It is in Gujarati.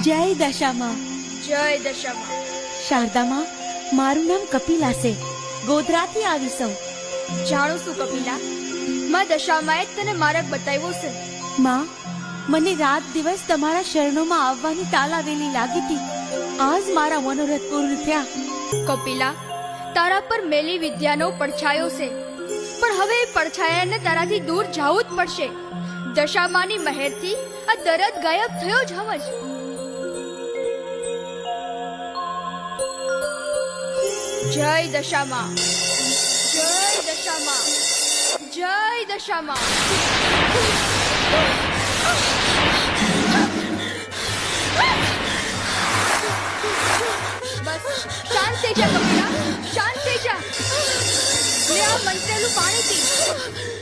જય દશામાં. જય દશામાં. શારદામાં, મારું નામ કપિલા છે. ગોધરાથી આવી છું. જાણું છું કપિલા, માં દશામાએ તને માર્ગ બતાવ્યો છે. માં, મને રાત દિવસ તમારા શરણોમાં આવવાની તાલાવેલી લાગી હતી. આજ મારા મનોરથ પૂર્ણ થયા. કપિલા, તારા પર મેલી વિદ્યાનો પડછાયો છે, પણ હવે એ પડછાયાને તારાથી દૂર જવું જ પડશે. દશામાની મહેરથી આ દરદ ગાયબ થયો જ હવજ. જય દશામાં. જય દશામાં. જય દશામાં. બસ શાંત થઈ જા કપિલા, શાંત થઈ જા. લે આ મંત્રેલું પાણી પી.